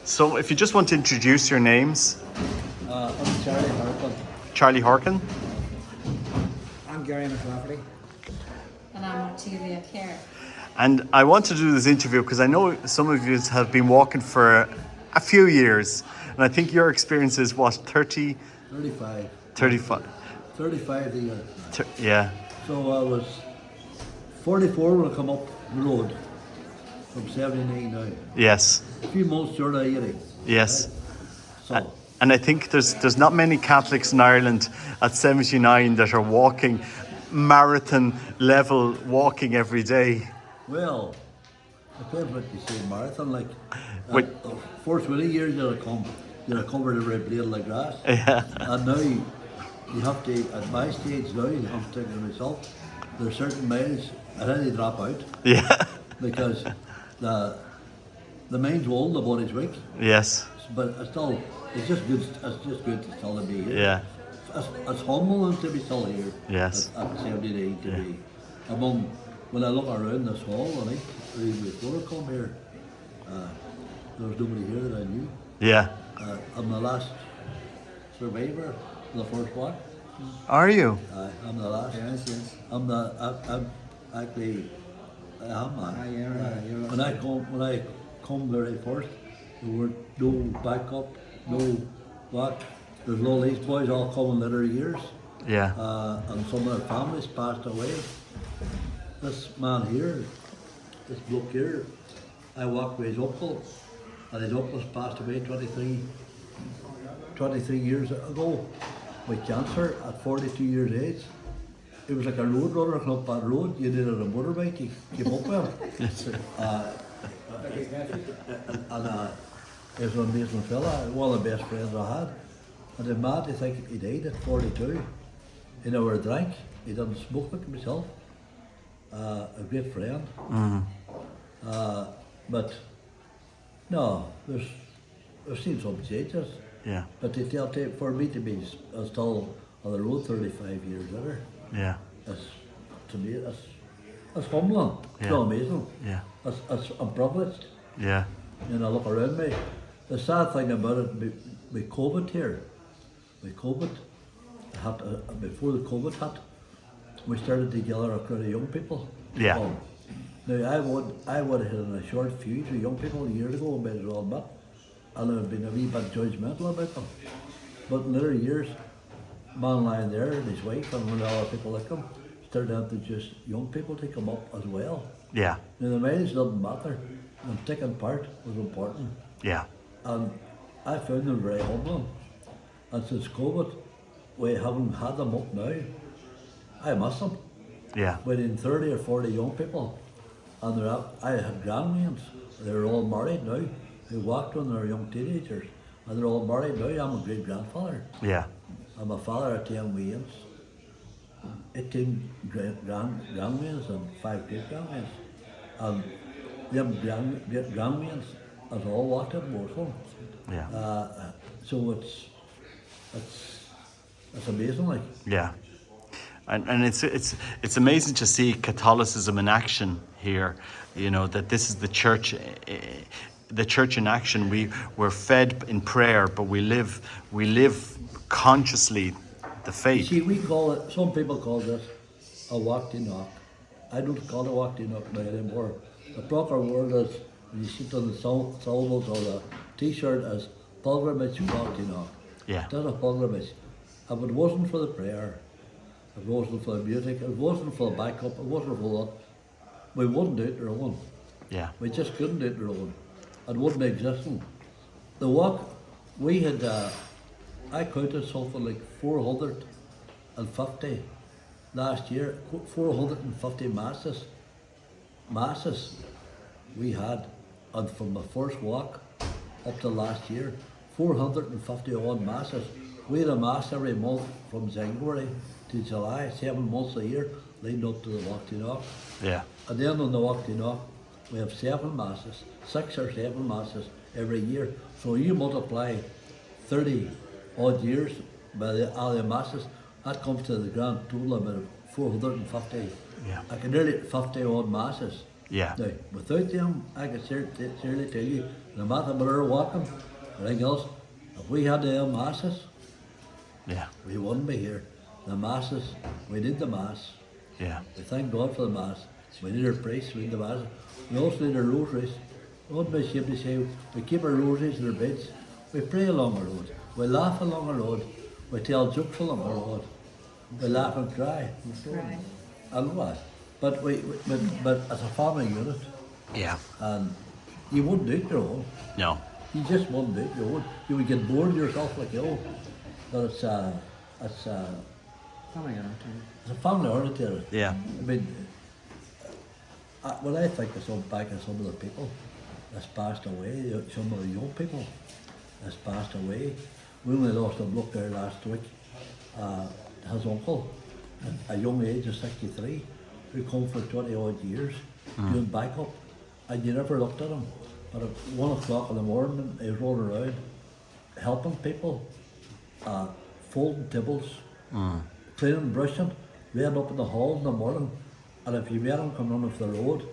So if you just want to introduce your names. I'm Charlie Harkin. Charlie Harkin. I'm Gary McClafferty. And I'm Octavia Kerr. And I want to do this interview because I know some of you have been walking for a few years. And I think your experience is what, 30? 35. 35. 35 the year. Yeah. So I was 44 when I come up the road from 79 now. Yes. A few months short of 80. Yes. So And I think there's not many Catholics in Ireland at 79 that are walking marathon level walking every day. well, depends what you say marathon like. Wait. First 20 years you'll cover every blade like grass. Yeah. And now you have to, at my stage now, I'm taking it myself, there's certain miles I had to drop out Yeah. because the mind's old, the body's weak. Yes. But it's just good to still be here. Yeah. It's humbling to be still here. Yes. At 79 to Yeah. be among, when I look around this hall, and before I come here, there was nobody here that I knew. Yeah. I'm the last survivor of the first one. Are you? I'm the last. Yes. I'm actually, I am. You're When I come very first, there were no backup, no what. There's all these boys all coming later years, Yeah. and some of their families passed away. This man here, this bloke here, I walked with his uncle, and his uncle's passed away 23 years ago with cancer at 42 years age. It was like a road runner coming up that road. You did it on a motorbike, you keep up with him. He was an amazing fella, one of the best friends I had. And I'm mad to think he died at 42. He never drank, he didn't smoke like himself. A great friend. But no, I've seen some changes. Yeah. But for me to be still on the road 35 years later, Yeah. to me, that's humbling. It's Yeah. not amazing. Yeah. I'm privileged. Yeah. And I look around me. The sad thing about it, with COVID here, before the COVID hit, we started to gather a crowd of young people. Yeah. Now I would have had a short fuse with young people years ago, I might as well admit, and I've been a wee bit judgmental about them. But in later years, man lying there and his wife and one other people like him started out to just young people to come up as well. Yeah. Now the miles didn't matter, and taking part was important. Yeah. And I found them very humbling. And since COVID, we haven't had them up now. I miss them. Yeah. Within 30 or 40 young people, and I had grandparents. They're all married now. They walked when they were young teenagers, and they're all married now. I'm a great grandfather. Yeah. I'm a father of 10 weans, 18 grandweans, and 5 great grandweans. And them grandweans has all walked in Morsel. Yeah. So it's amazing, like. Yeah. And it's amazing to see Catholicism in action here. You know, that this is the church in action. We're fed in prayer, but we live consciously the You faith. see, some people call this a walk to knock. I don't call it a walk to knock now anymore. The proper word is, when you sit on the syllables or the t-shirt, is pilgrimage walk to knock. Yeah. That's a pilgrimage. If it wasn't for the prayer, if it wasn't for the music, if it wasn't for the backup, if it wasn't for that, we wouldn't do it our own. Yeah. We just couldn't do it our own. It wouldn't exist. The walk, we had, I counted something like 450 last year, 450 masses we had, and from the first walk up to last year, 450 odd masses. We had a mass every month from January to July, 7 months a year, leading up to the Walk to Knock. Yeah. And then on the Walk to Knock, we have 7 masses, 6 or 7 masses every year. So you multiply 30 odd years by all the masses, that comes to the grand total of about 450. Yeah. I can nearly 50 odd masses Yeah. Now, without them, I can sincerely tell you, no matter where we're walking, or anything else, if we had the masses, Yeah. we wouldn't be here. The masses, we did the mass. Yeah. We thank God for the mass. We need our priests, we need the mass. We also need our rosaries. We wouldn't be ashamed to say we keep our rosaries in our beds. We pray along the road. We laugh along the road. We tell jokes along the road. We laugh and cry. Right. And what? But but as a family unit, Yeah. and you wouldn't do it your own. No. You just wouldn't do it your own. You would get bored of yourself like but it's Family unit. it's a family oriented. Yeah. I mean, when I think of back of some of the people that's passed away, some of the young people that's passed away, we only lost a bloke there last week. His uncle, at a young age of 63, who come for 20 odd years, doing backup, and you never looked at him. But at 1 o'clock in the morning, he was rolling around, helping people, folding tables, cleaning, brushing, laying up in the hall in the morning. And if you met him coming off the road,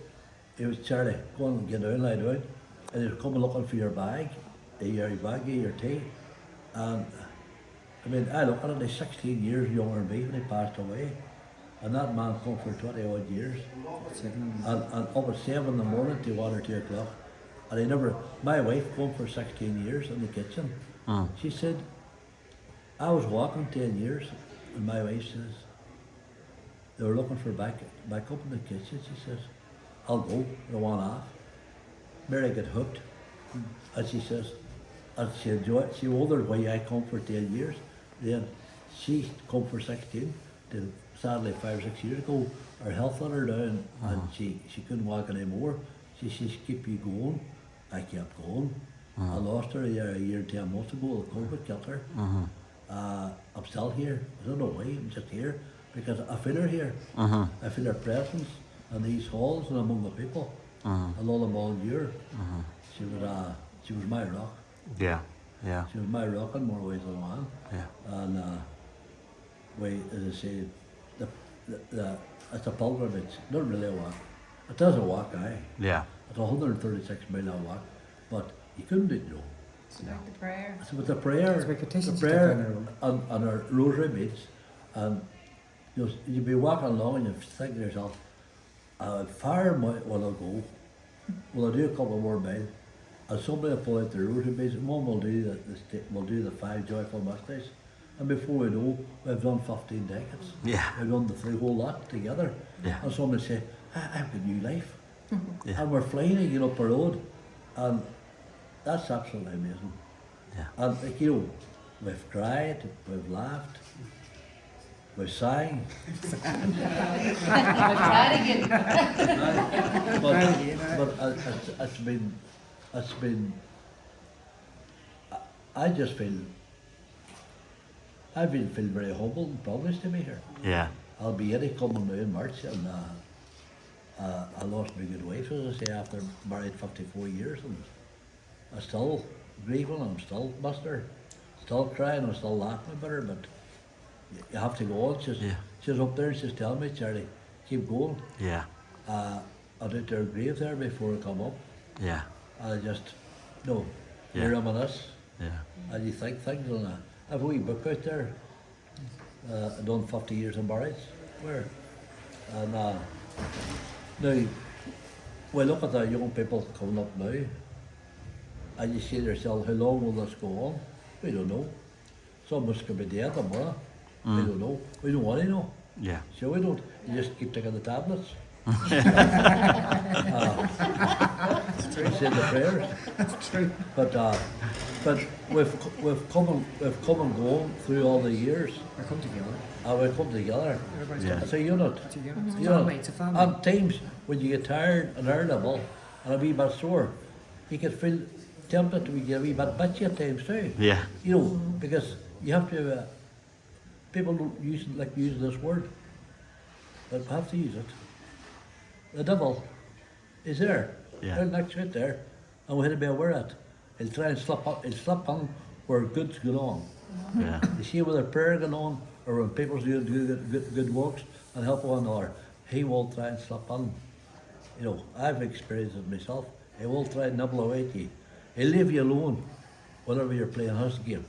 he was Charlie, go on and get down, lie down. And he was coming looking for your bag, your tea. And I mean, I look at it, he's 16 years younger than me when he passed away. And that man come for 20 odd years. And up at 7 in the morning to 1 or 2 o'clock. And he never, my wife come for 16 years in the kitchen. She said, I was walking 10 years, and my wife says, they were looking for back up in the kitchen. She says, I'll go, I want off. Mary got hooked. And she says, and she enjoyed it. She wondered why I come for 10 years. Then she come for 16. Then sadly 5 or 6 years ago, her health let her down and she couldn't walk anymore. She says, keep you going. I kept going. I lost her a year and 10 months ago. The COVID killed her. I'm still here. I don't know why, I'm just here. Because I feel her here. I feel her presence in these halls and among the people. And all them all year. She was my rock. Yeah. Yeah. She was my rock in more ways than one. Yeah. And as I say, it's a pilgrimage, not really a walk. It does a walk, aye. Yeah. It's 136-mile walk, but you couldn't do it, no. It's about the prayer. So with the prayer, It's like a petition the stick prayer on and our rosary beads, and you'd be walking along and you think to yourself, far will I go? Will I do a couple more miles? And somebody will pull out the rosary beads, and one will do the 5 joyful mysteries. And before we know, we've done 15 decades. Yeah. We've done the whole lot together. Yeah. And somebody say, I've got new life. Yeah. And we're flying again up the road. And that's absolutely amazing. Yeah. And like, we've cried, we've laughed, we've sang. We've tried again. but it's been, I just feel, I've been feeling very humbled and privileged to be here. Yeah. I'll be 80 coming now in March, and I lost my good wife, as I say, after married 54 years, and I'm still grieving, I'm still missed her, still crying, I'm still laughing about her, but you have to go on. She's up there and she's telling me, Charlie, keep going. Yeah. I did her grave there before I come up, Yeah. and I just, no, Yeah. you reminisce, Yeah. and you think things on I have a wee book out there, I've done 50 years in marriage, where, and now, we look at the young people coming up now, and you say to yourself, how long will this go on? We don't know. Some of us could be dead tomorrow. We don't know. We don't want to know. Yeah. So we don't. You just keep taking the tablets. Say the prayers. That's true. But we've come and gone through all the years, We come together. and we've come together. Everybody's Yeah. It's a unit. It's a unit. It's a You know, family. It's a family. At times when you get tired and irritable and a wee bit sore, you can feel tempted to get a wee bit bitchy at times too. Yeah. You know, because you have to. People don't like using this word, but we have to use it. The devil is there. Yeah. Right next to it there, and we have to be aware of it. He'll try and slip on where goods go on. Yeah. You see whether prayer going on or when people's doing good works and help one another, he will try and slip on. You know, I've experienced it myself. He will try and nibble away at you. He'll leave you alone whenever you're playing his game,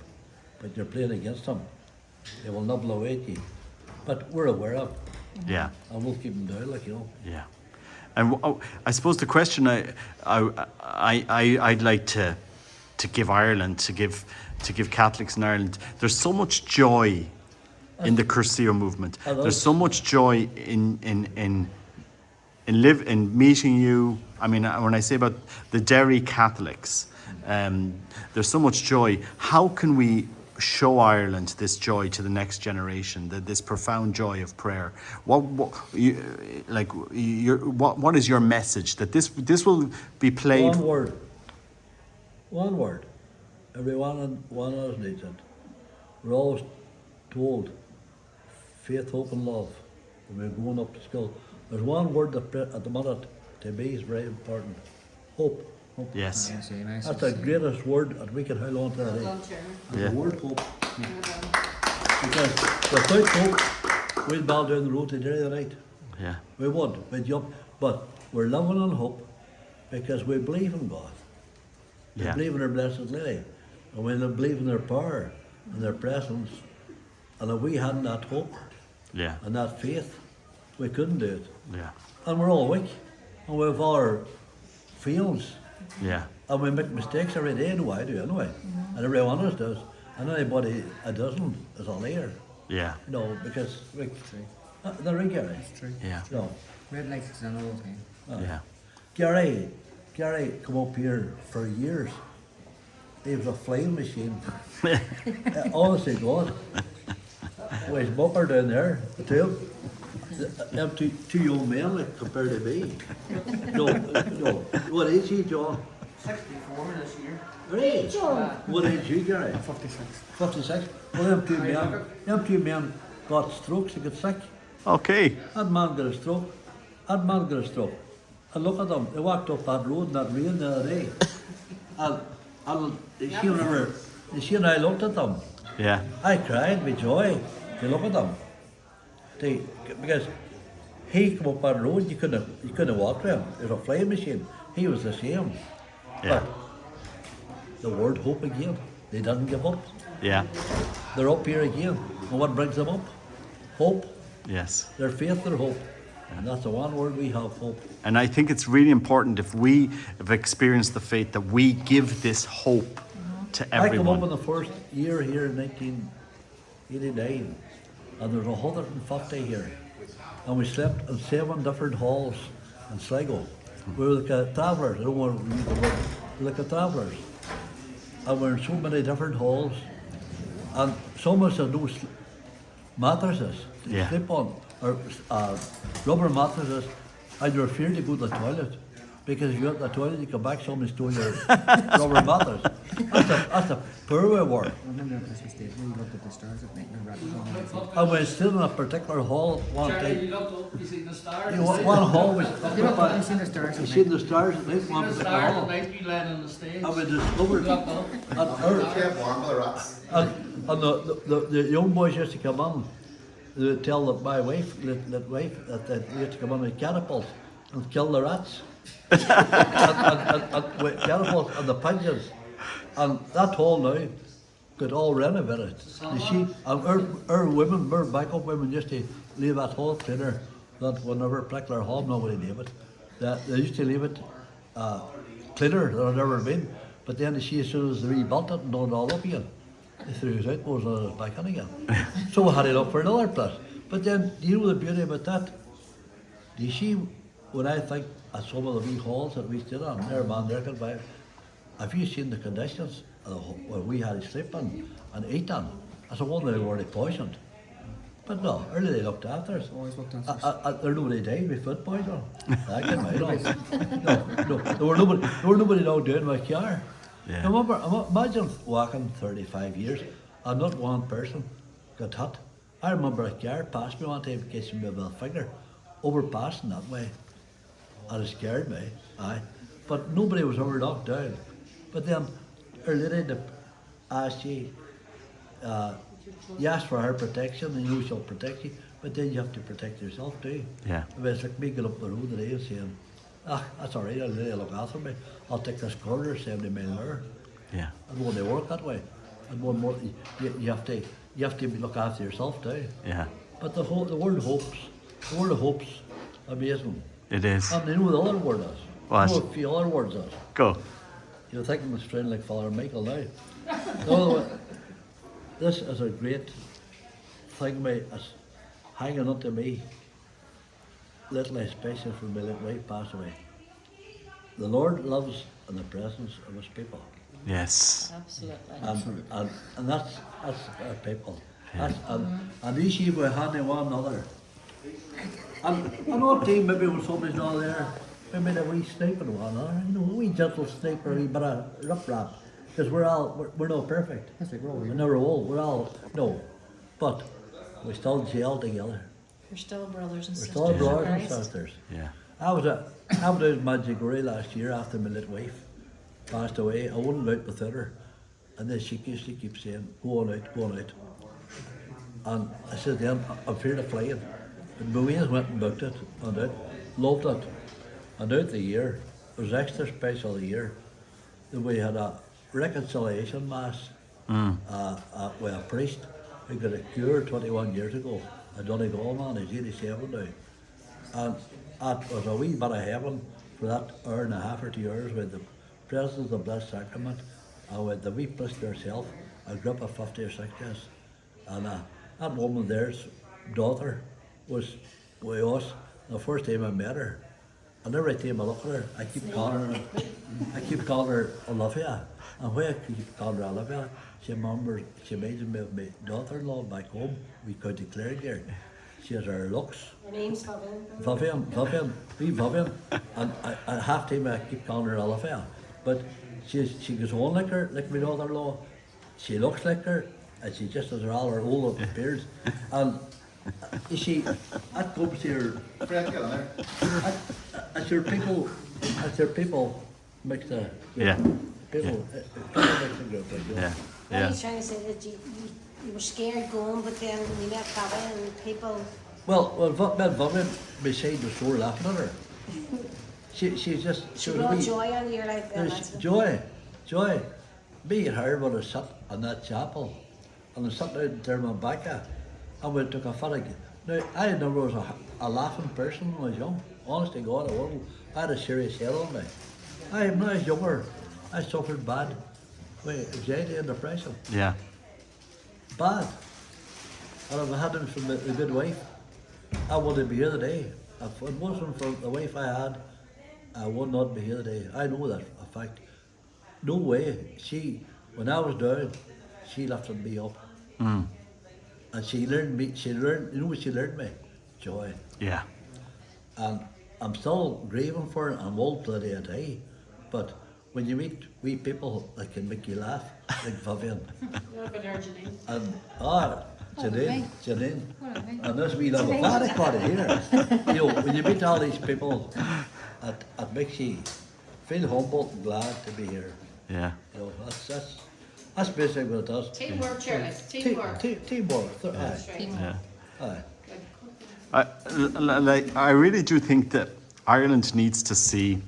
but you're playing against him. He will nibble away at you. But we're aware of it, Yeah. and we'll keep him down, like, you know. Yeah. And I suppose the question I'd like to give Ireland, to give Catholics in Ireland, there's so much joy in the Cursillo movement. There's so much joy in meeting you. I mean, when I say about the Derry Catholics, there's so much joy. How can we show Ireland this joy to the next generation, this profound joy of prayer? What is your message that this will be played? One word. Every one of us needs it. We're always told faith, hope, and love when we're going up to school. There's one word that at the minute to me is very important. Hope. Hope. Yes. That's the greatest word that we can hold on to today. Yeah. The word hope. Because without hope, we'll bow down the road to Derry tonight. Yeah. We would, we'd jump. But we're living on hope because we believe in God. We Yeah. believe in our Blessed Lady. And we believe in their power and their presence. And if we hadn't that hope Yeah. and that faith, we couldn't do it. Yeah. And we're all weak. And we've our feelings. Yeah. And we make mistakes every day. No, I do anyway. And every one of us does. And anybody that doesn't is a liar. Yeah. You know, because we, they're right, Gary. True. Yeah. No. Red lights on all the time. Yeah. Gary come up here for years. He was a flying machine. Honestly, God. With his bumper down there, the two. Them two young men, like, compared to me. No. What age you, John? 64 this year. Really? What age you, Gary? 56. 56. Well, them two men got strokes, they got sick. Okay. That man got a stroke. And look at them, they walked up that road in that rain the other day. And she and I looked at them. Yeah. I cried with joy to look at them. Because he come up that road, you couldn't walk to him. It was a flying machine. He was the same. Yeah. But the word hope again. They didn't give up. Yeah. They're up here again. And what brings them up? Hope. Yes. Their faith, their hope. And that's the one word we have, hope. And I think it's really important if we have experienced the faith that we give this hope to I came up in everyone. the first year here in 1989, and there was 150 here. And we slept in 7 different halls in Sligo. We were like travellers, I don't want to use the word, we were like travellers. And we're in so many different halls, and some of us had no mattresses to Yeah. sleep on, or rubber mattresses, and you're afraid to go to the toilet. Because if you go to the toilet, you come back, somebody stole your rubber mattress. That's a poor way of work. I remember at Christmas Day, we looked at the stars at night and the rabbits on the floor. And we were still in a particular hall one Charlie, time. you looked up, you seen the stars. You know, one hall was You looked up and seen the stars you at seen night. the stars at night, You one seen the particular stars at hall. night, you laying on the stage. And we You discovered, looked up. and the young boys used to come in, they would tell my wife, that they used to come in with catapults and kill the rats. and with catapults and the pigeons. And that hall now got all renovated. You see, and our women, our backup women used to leave that hall cleaner, that whenever particular hall, nobody leave it. They used to leave it cleaner than it ever been. But then you see, as soon as they rebuilt it and done it all up again, they threw it out, goes on it back in again. So we had to look for another place. But then, do you know the beauty about that? Do you see, when I think of some of the wee halls that we stayed on, there, man, there could buy, have you seen the conditions where we had to sleep in and eat in? I said, well, they were poisoned. But no, early they looked after us. Always looked after us. There nobody died with food poison. I can mind no, there were nobody now doing my car. Yeah. Remember, imagine walking 35 years and not one person got hit. I remember a car passed me one time in case me with a finger, overpassing that way. And it scared me, aye. But nobody was ever knocked down. But then, our lady asked you, you ask for her protection and you shall protect you, but then you have to protect yourself too. Yeah. It's like me going up the road today and saying, Ah, that's all right, I'll look after me. I'll take this corner 70 mile an hour. Yeah. And when they work that way, and one more, you have to look after yourself too. Yeah. But the word hope's amazing. It is. And you know what the other word is? What? You know a few other words is. Go. You're thinking it's straight like Father Michael now. No, this is a great thing, mate. It's hanging up to me. Little especially from my little wife passed away. The Lord loves in the presence of His people. Yes. Absolutely. And that's our people. And these sheep were handing one another. And I know team maybe when somebody's not there, maybe they're wee sniping one another, you know, a wee gentle sniper, a wee bit of rip-rap. Because we're not perfect. That's like we're all We're never old, we're all, no. But we still jail together. We're still brothers and We're sisters. still in brothers and Christ. sisters. Yeah. I was out in Medjugorje last year after my little wife passed away. I wouldn't go out without her. And then she keeps saying, go on out. And I said to him, I'm feared of flying. And Bowians went and booked it and out, loved it. And out the year, it was extra special the year, that we had a reconciliation mass with a priest who got a cure 21 years ago. A Donegal man, he's 87 now. And it was a wee bit of heaven for that hour and a half or 2 hours with the presence of the Blessed Sacrament and with the wee priest herself, a group of 50 or 60 of us. And that woman there's daughter was with us the first time I met her. And every time I look at her, I keep calling her Olivia. And when I keep calling her Olivia, she reminds me of my daughter-in-law back home. We could declare here. She has her looks. Her name's Vivian. Vivian. And at half time I keep calling her Olivia. But she goes on like her, like my daughter-in-law. She looks like her, and she just has her all her old beard. And you see, that comes here. As your people make the Yeah. people make the group. Like, you know. Yeah. What Yeah. he's trying to say that you were scared going, but then when you met Papa and people, Well, Vivian beside the shore laughing at her. She's just she was brought wee- joy into your life then. There's That's joy. Me and her would have sat in that chapel, and I sat down in Dermabacca, and we took a fitting. Now, I never was a laughing person when I was young. Honest to God, I wasn't. I had a serious head on me. When I was younger, I suffered bad with anxiety and depression. Yeah. Bad. And if I hadn't from the good wife, I wouldn't be here today. If it wasn't for the wife I had, I would not be here today. I know that, in fact. No way. When I was down, she lifted me up. Mm. And you know what she learned me? Joy. Yeah. And I'm still grieving for it, I'm old till the day I die. But when you meet wee people that can make you laugh, like Vivian, Look at her, Janine. and me. Janine, What about me? and this wee little fatty party here. You know, when you meet all these people, it makes you feel humble and glad to be here. Yeah. You know, that's basically what it does. Teamwork, Shirley. Teamwork. Teamwork. That's right. Yeah. Aye. I really do think that Ireland needs to see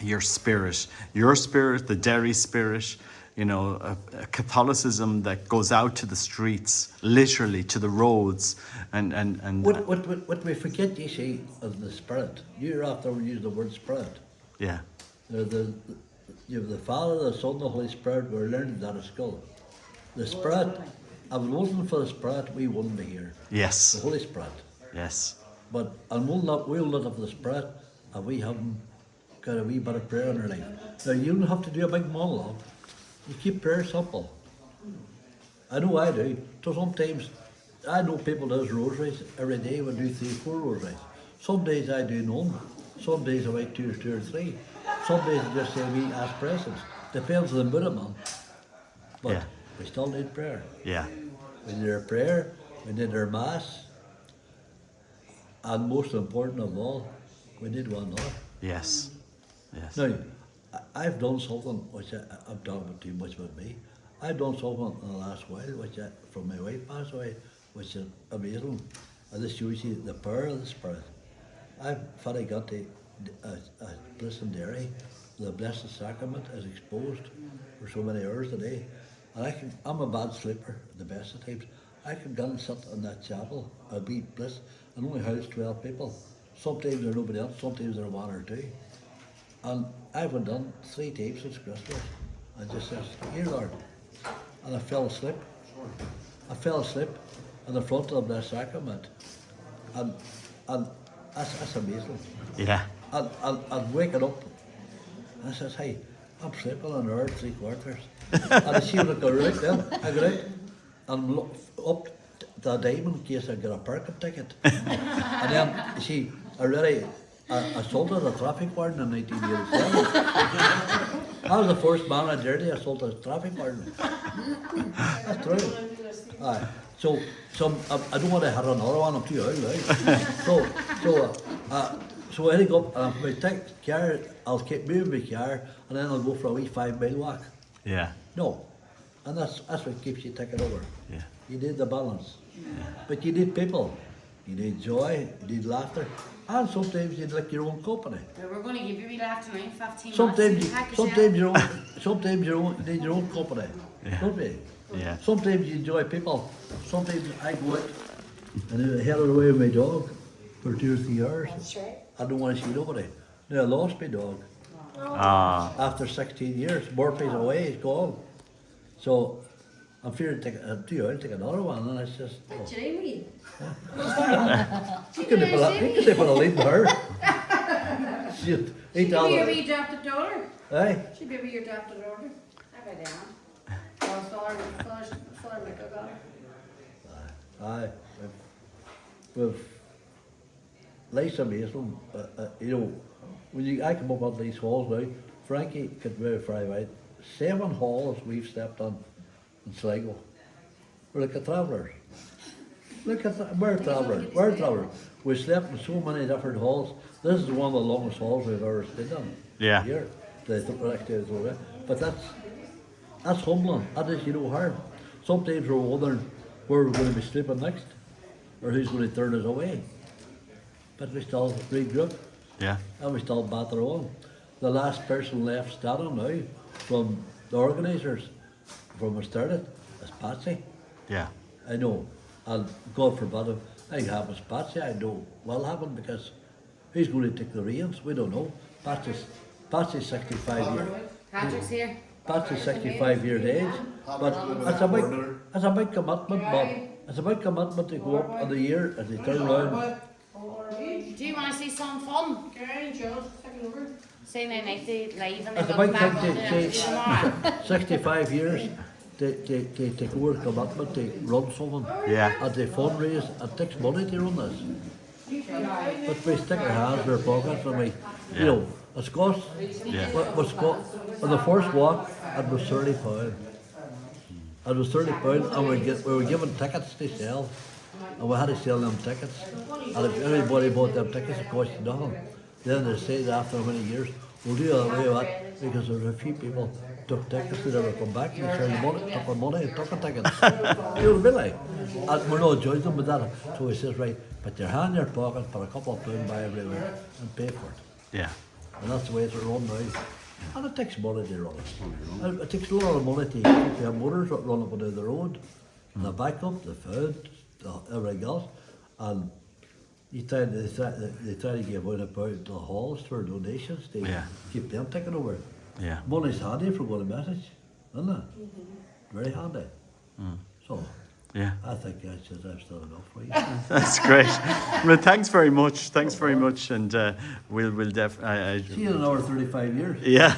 your spirit, the Derry spirit, you know, a Catholicism that goes out to the streets, literally to the roads, and What we forget, you see, is the spirit. You often use the word spirit. yeah, You have the Father, the Son, the Holy Spirit. We're learning that at school. The Spirit, if it wasn't for the Spirit, we wouldn't be here. The yes, Holy Spirit. yes, And we'll not have the Spirit if we haven't got a wee bit of prayer in our life. Now, you don't have to do a big monologue. You keep prayer simple. I know I do. So sometimes, I know people does rosaries every day. We do 3-4 rosaries. Some days I do none. Some days I write two or three. Some days I just say we ask presence. Depends on the mood, man. But Yeah. we still need prayer. yeah, We need our prayer, we need our mass, and most important of all, we need one another. yes, yes, Now, I've done something which I'm talking about too much about me. I've done something in the last while, from my wife passed away, which is amazing. And this shows you the power of the Spirit. I've finally got to a place in Derry, the Blessed Sacrament is exposed for so many hours a day. And I'm a bad sleeper at the best of times. I can go and sit in that chapel, I'll be bliss, and only house 12 people. Sometimes there's nobody else, sometimes there are one or two. And I've been done 3 times since Christmas. I just says, here Lord. And I fell asleep. I fell asleep in the front of the Blessed Sacrament. And that's amazing. Yeah. And waking up, I says, hey, I'm sleeping an hour, 3/4. And I see when I go right then, I go out and look up the diamond in case I get a parking ticket. And then, you see, I assaulted a traffic warden in 1987. I was the first man in Derry to assault a traffic warden. That's true. Aye. So I don't want to have another one, I'm too old, right? So I think up and if I take car, I'll keep moving my car and then I'll go for a wee 5-mile walk. Yeah. No. And that's what keeps you taking over. Yeah. You need the balance. But you need people. You need joy, you need laughter. And sometimes you like your own company. We're going to give you a wee laugh tonight, 15 Sometimes minutes. sometimes you need your own company. Yeah. Don't we? Yeah. Sometimes you enjoy people. Sometimes I go out and I held it away with my dog for 2 or 3 hours. That's right. I don't want to see nobody. Now I lost my dog Ah. after 16 years. Murphy's away, he's gone. So I'm fearing to take another one, and it's just. Oh. Jamie. You could have put a lead in her. Shit. She He could be your told wee adopted daughter. Aye. She'd be your adopted daughter. How about that? Oh, Father Michael got her. Aye. With life's amazing. You know, when I come up on these halls now, Frankie could verify right. 7 halls we've stepped on in Sligo. We're like a travellers. We're travellers. We slept in so many different halls. This is one of the longest halls we've ever stayed in. Yeah. Here. But that's humbling. That is, hard. Sometimes we're wondering where we're going to be sleeping next, or who's going to turn us away. But we still regroup, Yeah. and we still batter on. The last person left standing now from the organisers, from we started, is Patsy. Yeah. I know, and God forbid if it happens Patsy, I know will happen because who's going to take the reins? We don't know. Patsy's 65 years. Patrick's here. Patsy's 65 years age, but it's a big commitment, Bob. It's a big commitment to go up in the year and they turn around. Do you want to see some fun? Gary, Joe, take it over. Say no night to live and It's a then big back thing on to to say, tomorrow. 65 years to take over commitment to run something. Yeah. And to fundraise, it takes money to run this. But we stick our hands in our pockets and we, it's cost. Yeah. What's cost? On the first walk, it was £30. It was £30 and we were given tickets to sell. And we had to sell them tickets. And if everybody bought them tickets, it cost you nothing. Then they said after many years, we'll do away with that because there were a few people took tickets that never come back. They turned the money, took the money and took the tickets. You know, really. And we're not judging them with that. So he says, right, put your hand in your pocket, put a couple of pounds by everywhere and pay for it. Yeah. And that's the way it's run now. And it takes money to run it. And it takes a lot of money to keep the motors that run up and down the road. And the backup, the food, everything else. And they try to give out about the halls for donations to keep them taking over. Yeah. Money's handy for going a message, isn't it? Very handy. So Yeah. I think I've still enough for you. That's great. Well, thanks very much. Thanks very much, and we'll See you in another 35 years. yeah.